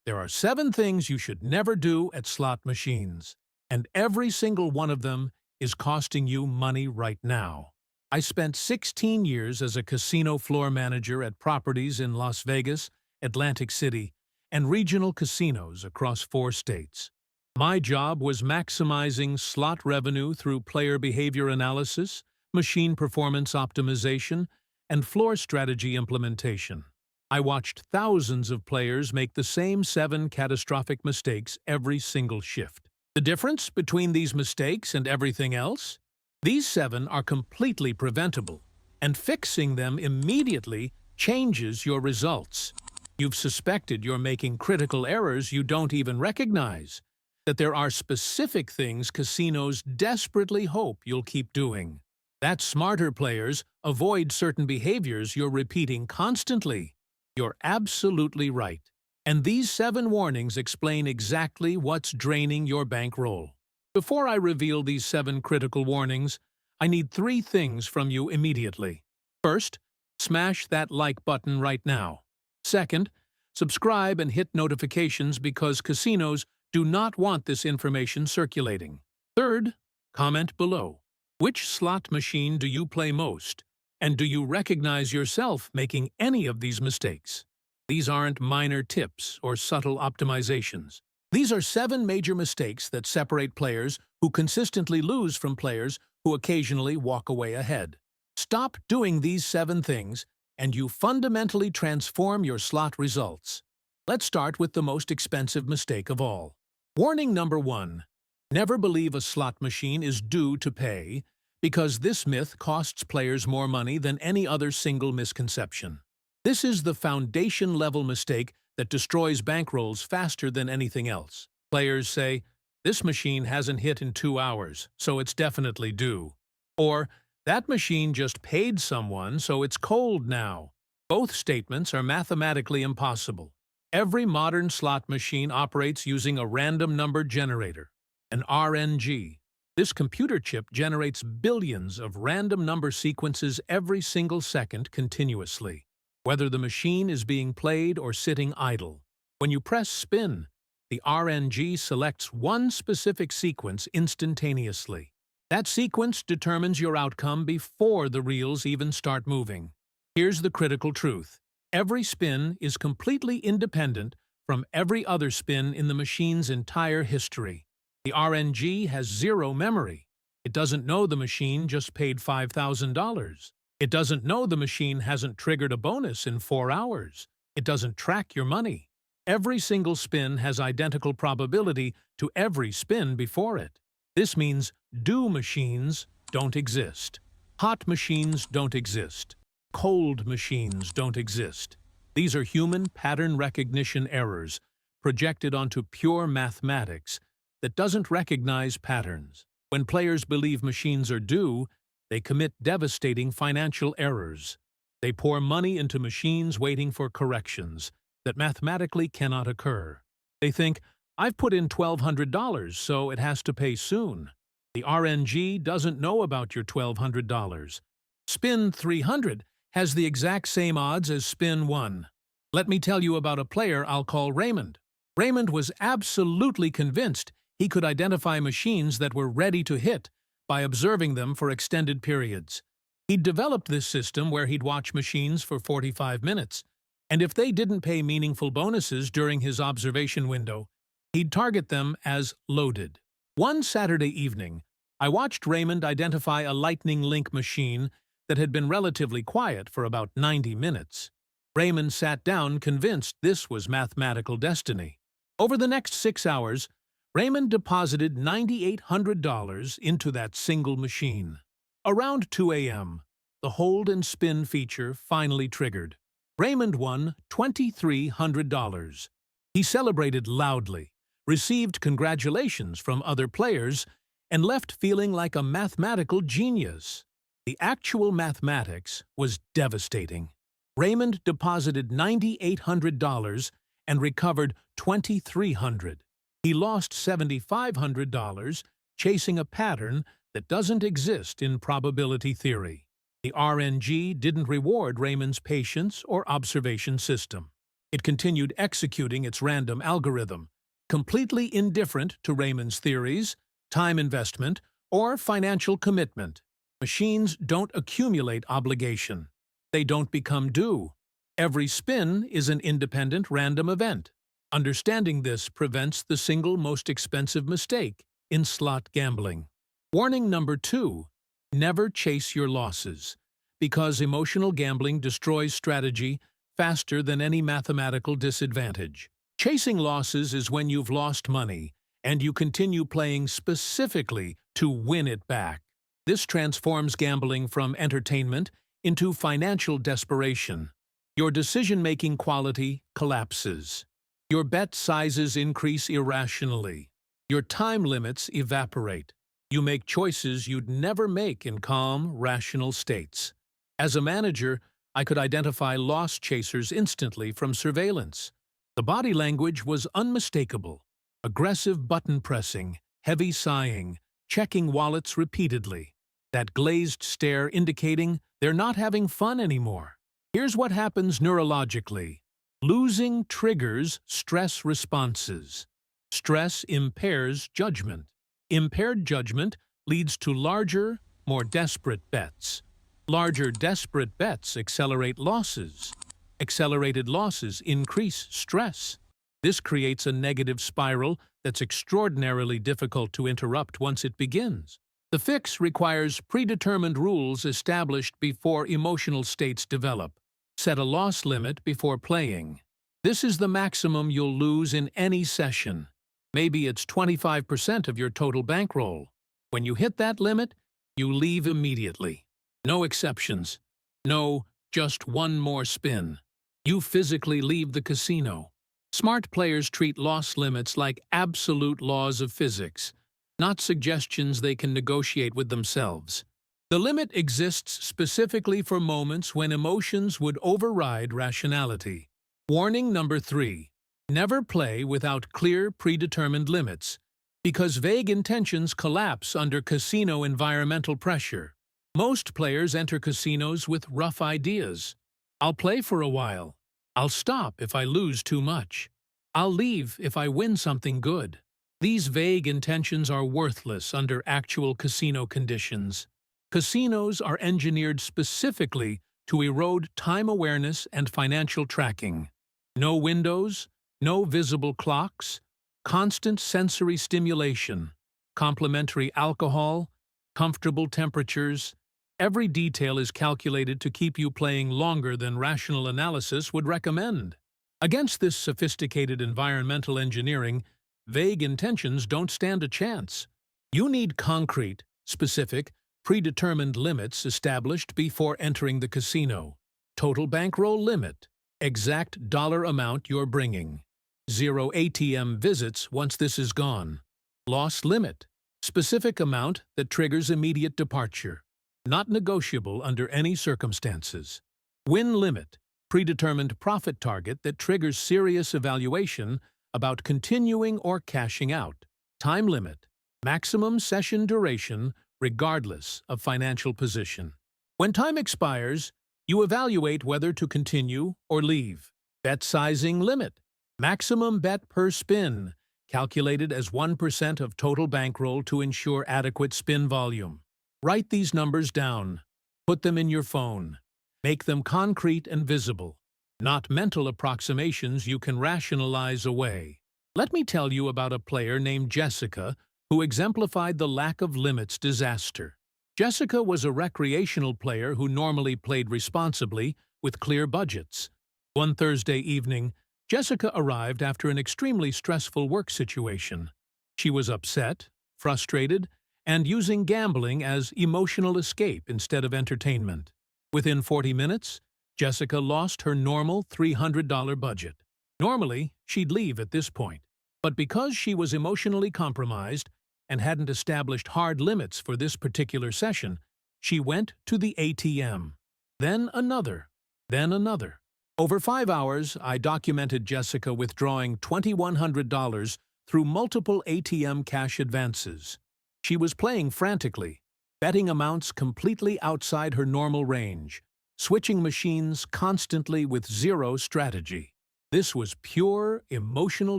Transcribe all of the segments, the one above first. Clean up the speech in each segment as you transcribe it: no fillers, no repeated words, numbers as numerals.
There are 7 things you should never do at slot machines, and every single one of them is costing you money right now. I spent 16 years as a casino floor manager at properties in Las Vegas, Atlantic City, and regional casinos across 4 states. My job was maximizing slot revenue through player behavior analysis, machine performance optimization, and floor strategy implementation. I watched thousands of players make the same 7 catastrophic mistakes every single shift. The difference between these mistakes and everything else? These 7 are completely preventable, and fixing them immediately changes your results. You've suspected you're making critical errors you don't even recognize, that there are specific things casinos desperately hope you'll keep doing. That smarter players avoid certain behaviors you're repeating constantly. You're absolutely right. And these 7 warnings explain exactly what's draining your bankroll. Before I reveal these 7 critical warnings, I need 3 things from you immediately. First, smash that like button right now. Second, subscribe and hit notifications because casinos do not want this information circulating. Third, comment below. Which slot machine do you play most? And do you recognize yourself making any of these mistakes? These aren't minor tips or subtle optimizations. These are 7 major mistakes that separate players who consistently lose from players who occasionally walk away ahead. Stop doing these 7 things, and you fundamentally transform your slot results. Let's start with the most expensive mistake of all. Warning number 1. Never believe a slot machine is due to pay, because this myth costs players more money than any other single misconception. This is the foundation-level mistake that destroys bankrolls faster than anything else. Players say, "This machine hasn't hit in 2 hours, so it's definitely due." Or, "That machine just paid someone, so it's cold now." Both statements are mathematically impossible. Every modern slot machine operates using a random number generator, an RNG. This computer chip generates billions of random number sequences every single second continuously, whether the machine is being played or sitting idle. When you press spin, the RNG selects one specific sequence instantaneously. That sequence determines your outcome before the reels even start moving. Here's the critical truth. Every spin is completely independent from every other spin in the machine's entire history. The RNG has 0 memory. It doesn't know the machine just paid $5,000. It doesn't know the machine hasn't triggered a bonus in 4 hours. It doesn't track your money. Every single spin has identical probability to every spin before it. This means do machines don't exist. Hot machines don't exist. Cold machines don't exist. These are human pattern recognition errors projected onto pure mathematics that doesn't recognize patterns. When players believe machines are due, they commit devastating financial errors. They pour money into machines waiting for corrections that mathematically cannot occur. They think, "I've put in $1,200, so it has to pay soon." The RNG doesn't know about your $1,200. Spin 300 has the exact same odds as spin 1. Let me tell you about a player I'll call Raymond. Raymond was absolutely convinced he could identify machines that were ready to hit by observing them for extended periods. He'd developed this system where he'd watch machines for 45 minutes, and if they didn't pay meaningful bonuses during his observation window, he'd target them as loaded. One Saturday evening, I watched Raymond identify a Lightning Link machine that had been relatively quiet for about 90 minutes. Raymond sat down convinced this was mathematical destiny. Over the next 6 hours, Raymond deposited $9,800 into that single machine. Around 2 a.m., the hold and spin feature finally triggered. Raymond won $2,300. He celebrated loudly, received congratulations from other players, and left feeling like a mathematical genius. The actual mathematics was devastating. Raymond deposited $9,800 and recovered $2,300. He lost $7,500 chasing a pattern that doesn't exist in probability theory. The RNG didn't reward Raymond's patience or observation system. It continued executing its random algorithm, completely indifferent to Raymond's theories, time investment, or financial commitment. Machines don't accumulate obligation. They don't become due. Every spin is an independent random event. Understanding this prevents the single most expensive mistake in slot gambling. Warning number 2. Never chase your losses, because emotional gambling destroys strategy faster than any mathematical disadvantage. Chasing losses is when you've lost money and you continue playing specifically to win it back. This transforms gambling from entertainment into financial desperation. Your decision-making quality collapses. Your bet sizes increase irrationally. Your time limits evaporate. You make choices you'd never make in calm, rational states. As a manager, I could identify loss chasers instantly from surveillance. The body language was unmistakable. Aggressive button pressing, heavy sighing, checking wallets repeatedly. That glazed stare indicating they're not having fun anymore. Here's what happens neurologically. Losing triggers stress responses. Stress impairs judgment. Impaired judgment leads to larger, more desperate bets. Larger, desperate bets accelerate losses. Accelerated losses increase stress. This creates a negative spiral that's extraordinarily difficult to interrupt once it begins. The fix requires predetermined rules established before emotional states develop. Set a loss limit before playing. This is the maximum you'll lose in any session. Maybe it's 25% of your total bankroll. When you hit that limit, you leave immediately. No exceptions. No, just one more spin. You physically leave the casino. Smart players treat loss limits like absolute laws of physics, not suggestions they can negotiate with themselves. The limit exists specifically for moments when emotions would override rationality. Warning number 3. Never play without clear, predetermined limits, because vague intentions collapse under casino environmental pressure. Most players enter casinos with rough ideas. I'll play for a while. I'll stop if I lose too much. I'll leave if I win something good. These vague intentions are worthless under actual casino conditions. Casinos are engineered specifically to erode time awareness and financial tracking. No windows, no visible clocks, constant sensory stimulation, complimentary alcohol, comfortable temperatures. Every detail is calculated to keep you playing longer than rational analysis would recommend. Against this sophisticated environmental engineering, vague intentions don't stand a chance. You need concrete, specific, predetermined limits established before entering the casino. Total bankroll limit. Exact dollar amount you're bringing. 0 ATM visits once this is gone. Loss limit. Specific amount that triggers immediate departure. Not negotiable under any circumstances. Win limit. Predetermined profit target that triggers serious evaluation about continuing or cashing out. Time limit. Maximum session duration regardless of financial position. When time expires, you evaluate whether to continue or leave. Bet sizing limit. Maximum bet per spin, calculated as 1% of total bankroll to ensure adequate spin volume. Write these numbers down. Put them in your phone. Make them concrete and visible, not mental approximations you can rationalize away. Let me tell you about a player named Jessica who exemplified the lack of limits disaster. Jessica was a recreational player who normally played responsibly with clear budgets. One Thursday evening, Jessica arrived after an extremely stressful work situation. She was upset, frustrated, and using gambling as emotional escape instead of entertainment. Within 40 minutes, Jessica lost her normal $300 budget. Normally, she'd leave at this point, but because she was emotionally compromised and hadn't established hard limits for this particular session, she went to the ATM. Then another. Then another. Over 5 hours, I documented Jessica withdrawing $2,100 through multiple ATM cash advances. She was playing frantically, betting amounts completely outside her normal range, switching machines constantly with zero strategy. This was pure emotional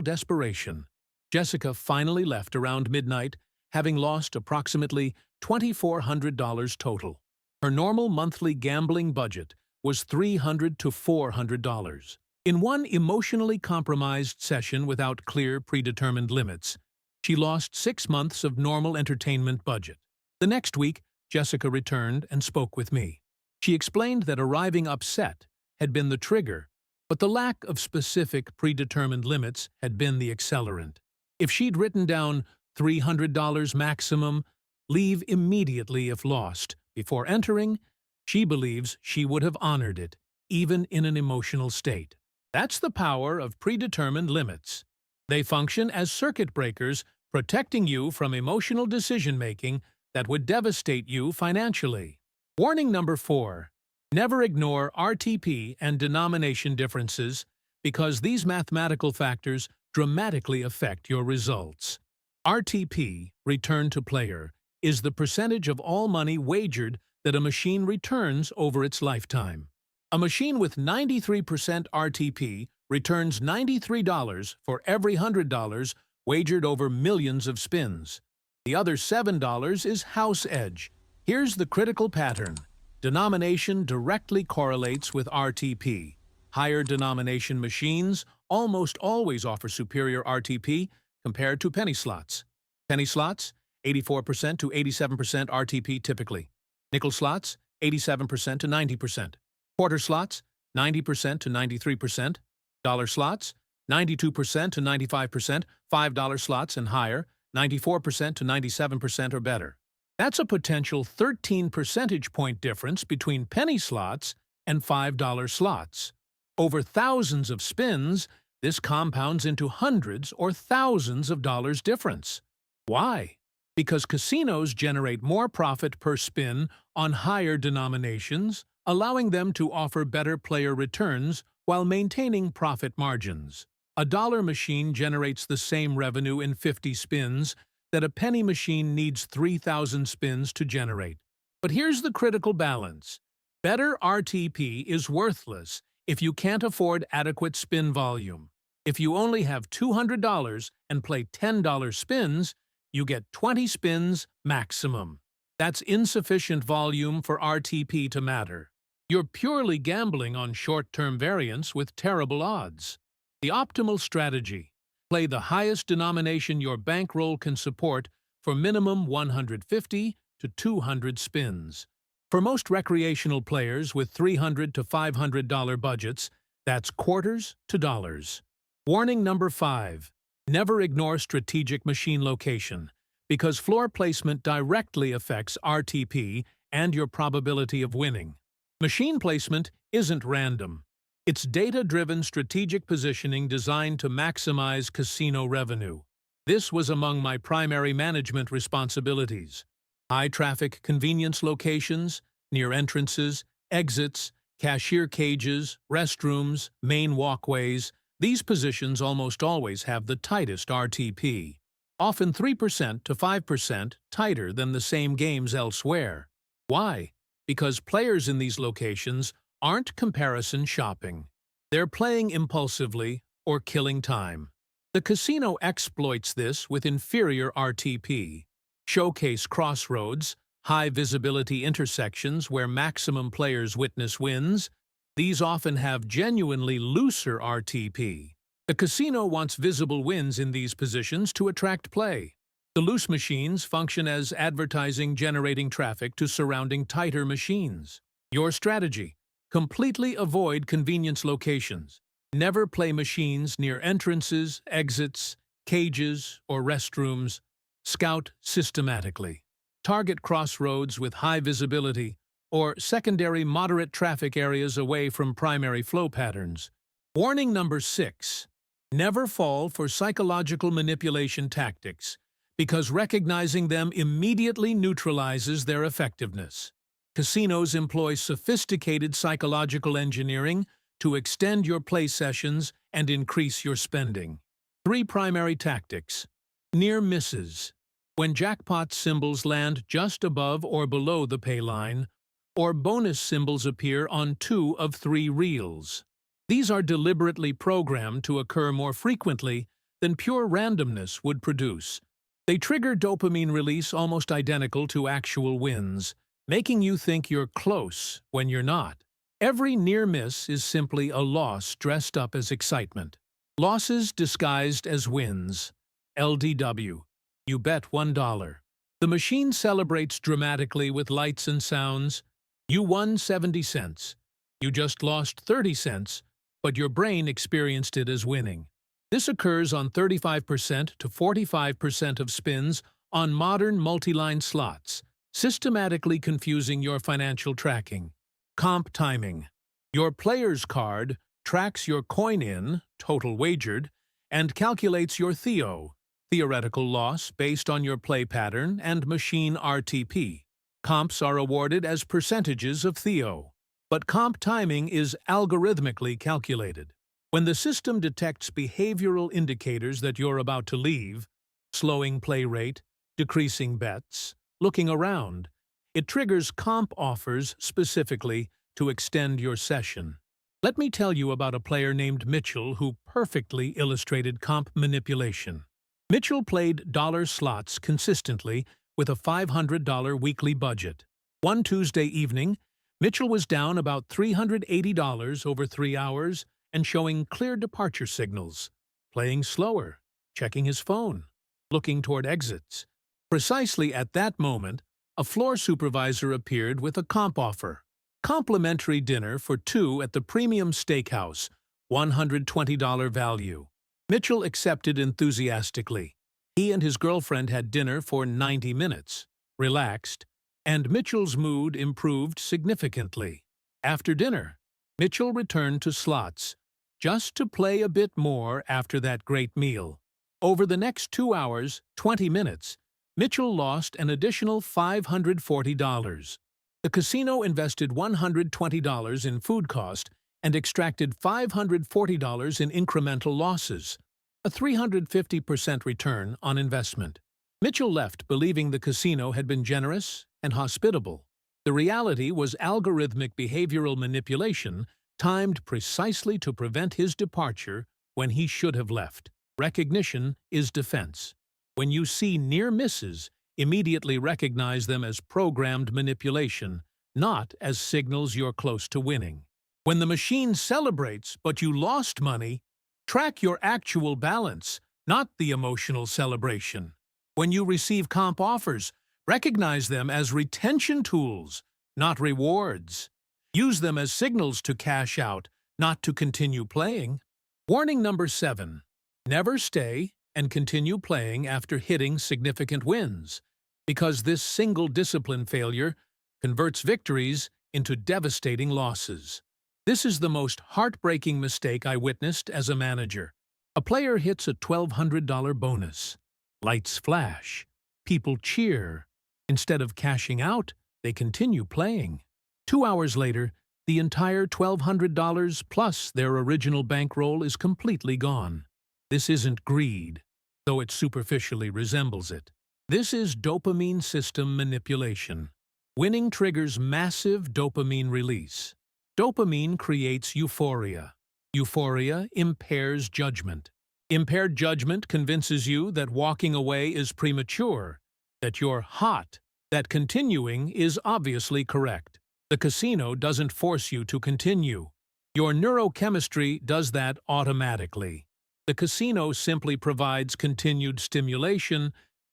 desperation. Jessica finally left around midnight, having lost approximately $2,400 total. Her normal monthly gambling budget was $300 to $400. In one emotionally compromised session without clear, predetermined limits, she lost 6 months of normal entertainment budget. The next week, Jessica returned and spoke with me. She explained that arriving upset had been the trigger, but the lack of specific, predetermined limits had been the accelerant. If she'd written down $300 maximum, leave immediately if lost, before entering, she believes she would have honored it, even in an emotional state. That's the power of predetermined limits. They function as circuit breakers, protecting you from emotional decision-making that would devastate you financially. Warning number 4. Never ignore RTP and denomination differences because these mathematical factors dramatically affect your results. RTP, return to player, is the percentage of all money wagered that a machine returns over its lifetime. A machine with 93% RTP returns $93 for every $100 wagered over millions of spins. The other $7 is house edge. Here's the critical pattern. Denomination directly correlates with RTP. Higher denomination machines almost always offer superior RTP compared to penny slots. Penny slots, 84% to 87% RTP typically. Nickel slots, 87% to 90%. Quarter slots, 90% to 93%. Dollar slots, 92% to 95%. $5 slots and higher, 94% to 97% or better. That's a potential 13 percentage point difference between penny slots and $5 slots. Over thousands of spins, this compounds into hundreds or thousands of dollars difference. Why? Because casinos generate more profit per spin on higher denominations, allowing them to offer better player returns while maintaining profit margins. A dollar machine generates the same revenue in 50 spins that a penny machine needs 3,000 spins to generate. But here's the critical balance. Better RTP is worthless if you can't afford adequate spin volume. If you only have $200 and play $10 spins, you get 20 spins maximum. That's insufficient volume for RTP to matter. You're purely gambling on short-term variance with terrible odds. The optimal strategy: play the highest denomination your bankroll can support for minimum 150 to 200 spins. For most recreational players with $300 to $500 budgets, that's quarters to dollars. Warning number 5. Never ignore strategic machine location, because floor placement directly affects RTP and your probability of winning. Machine placement isn't random. It's data-driven strategic positioning designed to maximize casino revenue. This was among my primary management responsibilities. High-traffic convenience locations, near entrances, exits, cashier cages, restrooms, main walkways. These positions almost always have the tightest RTP, often 3% to 5% tighter than the same games elsewhere. Why? Because players in these locations aren't comparison shopping. They're playing impulsively or killing time. The casino exploits this with inferior RTP. Showcase crossroads, high-visibility intersections where maximum players witness wins. These often have genuinely looser RTP. The casino wants visible wins in these positions to attract play. The loose machines function as advertising, generating traffic to surrounding tighter machines. Your strategy: completely avoid convenience locations. Never play machines near entrances, exits, cages, or restrooms. Scout systematically. Target crossroads with high visibility or secondary moderate traffic areas away from primary flow patterns. Warning number 6. Never fall for psychological manipulation tactics, because recognizing them immediately neutralizes their effectiveness. Casinos employ sophisticated psychological engineering to extend your play sessions and increase your spending. 3 primary tactics. Near misses. When jackpot symbols land just above or below the pay line, or bonus symbols appear on 2 of 3 reels. These are deliberately programmed to occur more frequently than pure randomness would produce. They trigger dopamine release almost identical to actual wins, making you think you're close when you're not. Every near miss is simply a loss dressed up as excitement. Losses disguised as wins. LDW. You bet $1. The machine celebrates dramatically with lights and sounds. You won 70 cents. You just lost 30 cents, but your brain experienced it as winning. This occurs on 35% to 45% of spins on modern multi-line slots, systematically confusing your financial tracking. Comp timing. Your player's card tracks your coin-in, total wagered, and calculates your theoretical loss based on your play pattern and machine RTP. Comps are awarded as percentages of theo, but comp timing is algorithmically calculated. When the system detects behavioral indicators that you're about to leave, slowing play rate, decreasing bets, looking around, it triggers comp offers specifically to extend your session. Let me tell you about a player named Mitchell who perfectly illustrated comp manipulation. Mitchell played dollar slots consistently with a $500 weekly budget. One Tuesday evening, Mitchell was down about $380 over 3 hours and showing clear departure signals, playing slower, checking his phone, looking toward exits. Precisely at that moment, a floor supervisor appeared with a comp offer. Complimentary dinner for 2 at the Premium Steakhouse, $120 value. Mitchell accepted enthusiastically. He and his girlfriend had dinner for 90 minutes, relaxed, and Mitchell's mood improved significantly. After dinner, Mitchell returned to slots, just to play a bit more after that great meal. Over the next 2 hours, 20 minutes, Mitchell lost an additional $540. The casino invested $120 in food cost and extracted $540 in incremental losses, a 350% return on investment. Mitchell left believing the casino had been generous and hospitable. The reality was algorithmic behavioral manipulation timed precisely to prevent his departure when he should have left. Recognition is defense. When you see near misses, immediately recognize them as programmed manipulation, not as signals you're close to winning. When the machine celebrates but you lost money, track your actual balance, not the emotional celebration. When you receive comp offers, recognize them as retention tools, not rewards. Use them as signals to cash out, not to continue playing. Warning number 7. Never stay and continue playing after hitting significant wins, because this single discipline failure converts victories into devastating losses. This is the most heartbreaking mistake I witnessed as a manager. A player hits a $1,200 bonus. Lights flash. People cheer. Instead of cashing out, they continue playing. 2 hours later, the entire $1,200 plus their original bankroll is completely gone. This isn't greed, though it superficially resembles it. This is dopamine system manipulation. Winning triggers massive dopamine release. Dopamine creates euphoria. Euphoria impairs judgment. Impaired judgment convinces you that walking away is premature, that you're hot, that continuing is obviously correct. The casino doesn't force you to continue. Your neurochemistry does that automatically. The casino simply provides continued stimulation,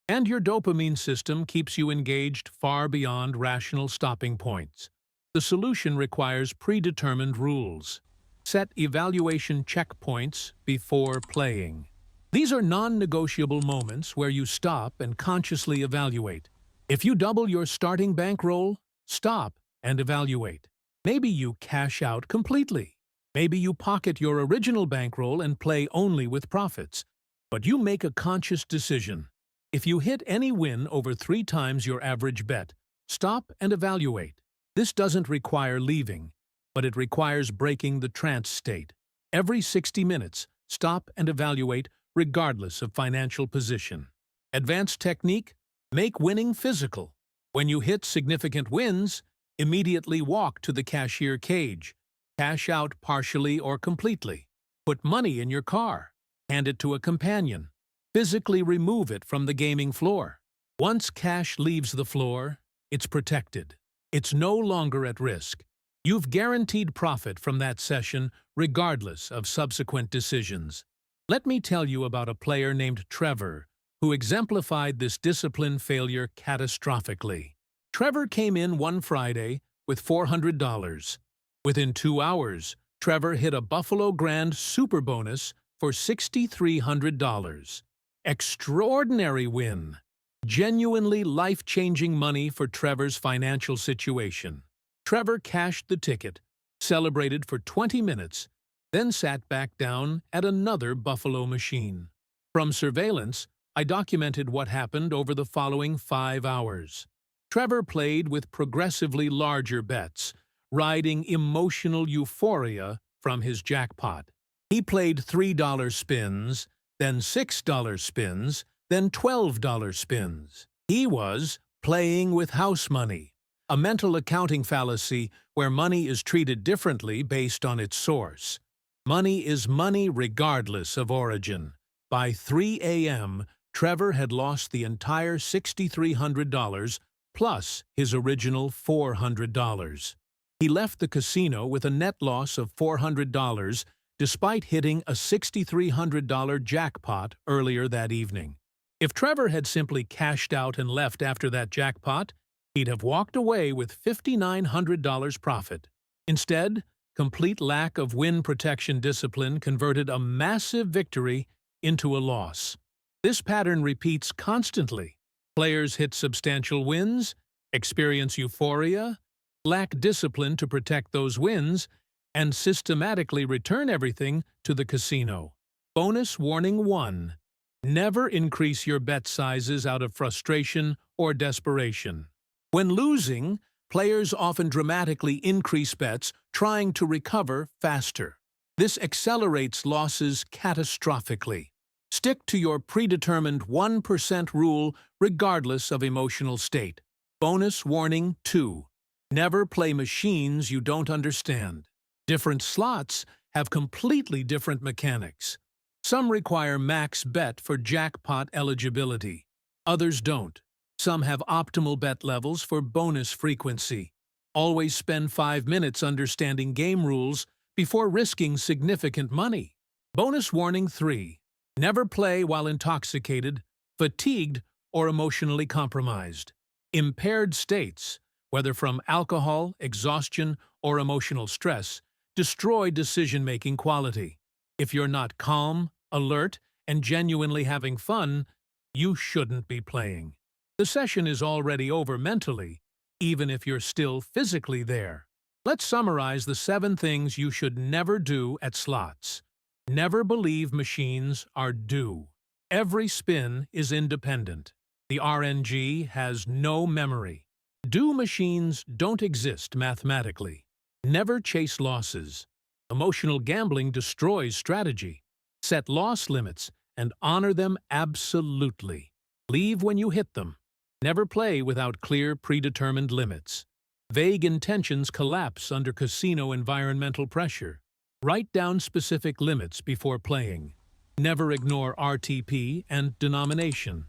and your dopamine system keeps you engaged far beyond rational stopping points. The solution requires predetermined rules. Set evaluation checkpoints before playing. These are non-negotiable moments where you stop and consciously evaluate. If you double your starting bankroll, stop and evaluate. Maybe you cash out completely. Maybe you pocket your original bankroll and play only with profits. But you make a conscious decision. If you hit any win over 3 times your average bet, stop and evaluate. This doesn't require leaving, but it requires breaking the trance state. Every 60 minutes, stop and evaluate regardless of financial position. Advanced technique: make winning physical. When you hit significant wins, immediately walk to the cashier cage. Cash out partially or completely. Put money in your car. Hand it to a companion. Physically remove it from the gaming floor. Once cash leaves the floor, it's protected. It's no longer at risk. You've guaranteed profit from that session regardless of subsequent decisions. Let me tell you about a player named Trevor who exemplified this discipline failure catastrophically. Trevor came in one Friday with $400. Within 2 hours, Trevor hit a Buffalo Grand Super Bonus for $6,300. Extraordinary win. Genuinely life-changing money for Trevor's financial situation. Trevor cashed the ticket, celebrated for 20 minutes, then sat back down at another Buffalo machine. From surveillance, I documented what happened over the following 5 hours. Trevor played with progressively larger bets, riding emotional euphoria from his jackpot. He played $3 spins, then $6 spins, then $12 spins. He was playing with house money, a mental accounting fallacy where money is treated differently based on its source. Money is money regardless of origin. By 3 a.m., Trevor had lost the entire $6,300 plus his original $400. He left the casino with a net loss of $400 despite hitting a $6,300 jackpot earlier that evening. If Trevor had simply cashed out and left after that jackpot, he'd have walked away with $5,900 profit. Instead, complete lack of win protection discipline converted a massive victory into a loss. This pattern repeats constantly. Players hit substantial wins, experience euphoria, lack discipline to protect those wins, and systematically return everything to the casino. Bonus warning 1. Never increase your bet sizes out of frustration or desperation. When losing, players often dramatically increase bets, trying to recover faster. This accelerates losses catastrophically. Stick to your predetermined 1% rule regardless of emotional state. Bonus warning 2. Never play machines you don't understand. Different slots have completely different mechanics. Some require max bet for jackpot eligibility. Others don't. Some have optimal bet levels for bonus frequency. Always spend 5 minutes understanding game rules before risking significant money. Bonus warning 3. Never play while intoxicated, fatigued, or emotionally compromised. Impaired states, whether from alcohol, exhaustion, or emotional stress, destroy decision-making quality. If you're not calm, alert, and genuinely having fun, you shouldn't be playing. The session is already over mentally, even if you're still physically there. Let's summarize the 7 things you should never do at slots. Never believe machines are due. Every spin is independent. The RNG has no memory. Due machines don't exist mathematically. Never chase losses. Emotional gambling destroys strategy. Set loss limits and honor them absolutely. Leave when you hit them. Never play without clear, predetermined limits. Vague intentions collapse under casino environmental pressure. Write down specific limits before playing. Never ignore RTP and denomination.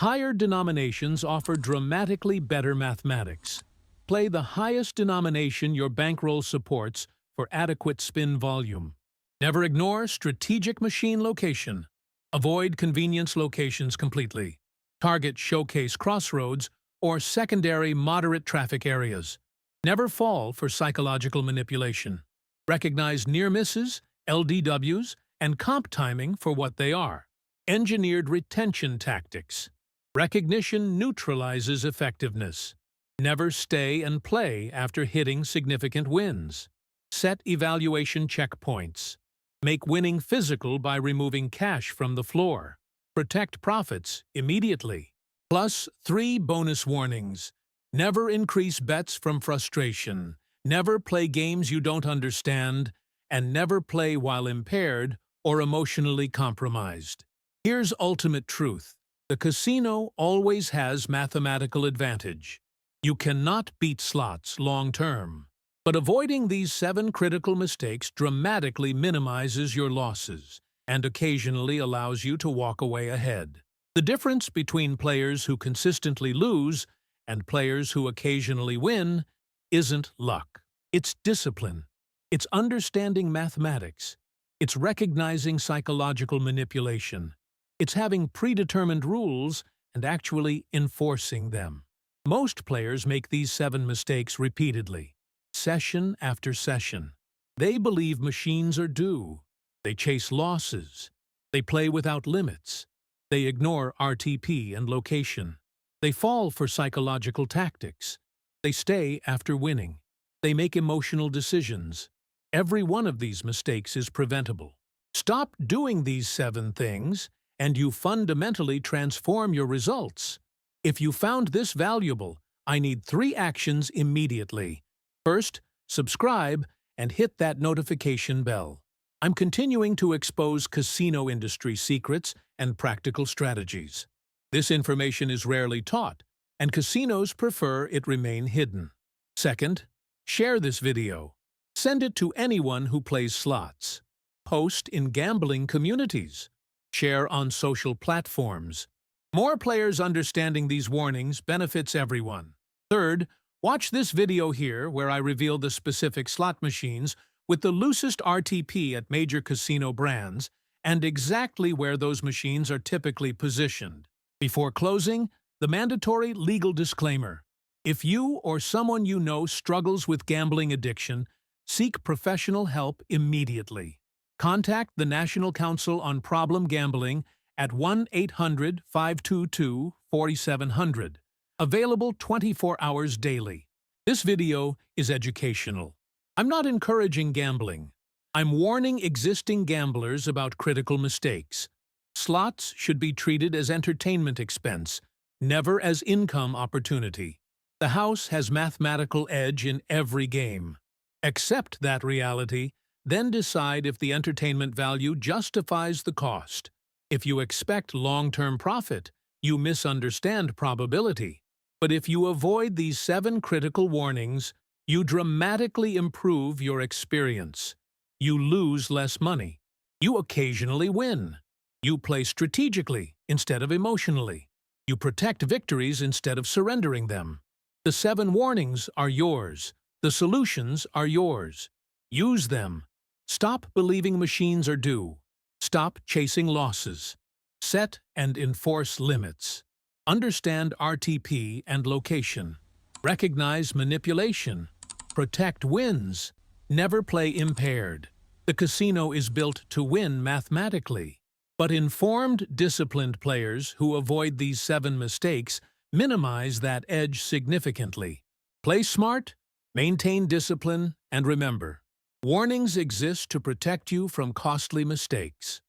Higher denominations offer dramatically better mathematics. Play the highest denomination your bankroll supports for adequate spin volume. Never ignore strategic machine location. Avoid convenience locations completely. Target showcase crossroads or secondary moderate traffic areas. Never fall for psychological manipulation. Recognize near misses, LDWs, and comp timing for what they are. Engineered retention tactics. Recognition neutralizes effectiveness. Never stay and play after hitting significant wins. Set evaluation checkpoints. Make winning physical by removing cash from the floor. Protect profits immediately. Plus 3 bonus warnings. Never increase bets from frustration. Never play games you don't understand. And never play while impaired or emotionally compromised. Here's ultimate truth. The casino always has mathematical advantage. You cannot beat slots long-term, But avoiding these 7 critical mistakes dramatically minimizes your losses and occasionally allows you to walk away ahead. The difference between players who consistently lose and players who occasionally win isn't luck. It's discipline. It's understanding mathematics. It's recognizing psychological manipulation. It's having predetermined rules and actually enforcing them. Most players make these 7 mistakes repeatedly, session after session. They believe machines are due. They chase losses. They play without limits. They ignore RTP and location. They fall for psychological tactics. They stay after winning. They make emotional decisions. Every one of these mistakes is preventable. Stop doing these 7 things, and you fundamentally transform your results. If you found this valuable, I need 3 actions immediately. First, subscribe and hit that notification bell. I'm continuing to expose casino industry secrets and practical strategies. This information is rarely taught, and casinos prefer it remain hidden. Second, share this video. Send it to anyone who plays slots. Post in gambling communities. Share on social platforms. More players understanding these warnings benefits everyone. Third, watch this video here where I reveal the specific slot machines with the loosest RTP at major casino brands and exactly where those machines are typically positioned. Before closing, the mandatory legal disclaimer. If you or someone you know struggles with gambling addiction, seek professional help immediately. Contact the National Council on Problem Gambling at 1-800-522-4700. Available 24 hours daily. This video is educational. I'm not encouraging gambling. I'm warning existing gamblers about critical mistakes. Slots should be treated as entertainment expense, never as income opportunity. The house has mathematical edge in every game. Accept that reality, then decide if the entertainment value justifies the cost. If you expect long-term profit, you misunderstand probability. But if you avoid these 7 critical warnings, you dramatically improve your experience. You lose less money. You occasionally win. You play strategically instead of emotionally. You protect victories instead of surrendering them. The 7 warnings are yours. The solutions are yours. Use them. Stop believing machines are due. Stop chasing losses. Set and enforce limits. Understand RTP and location. Recognize manipulation. Protect wins. Never play impaired. The casino is built to win mathematically. But informed, disciplined players who avoid these 7 mistakes minimize that edge significantly. Play smart, maintain discipline, and remember, warnings exist to protect you from costly mistakes.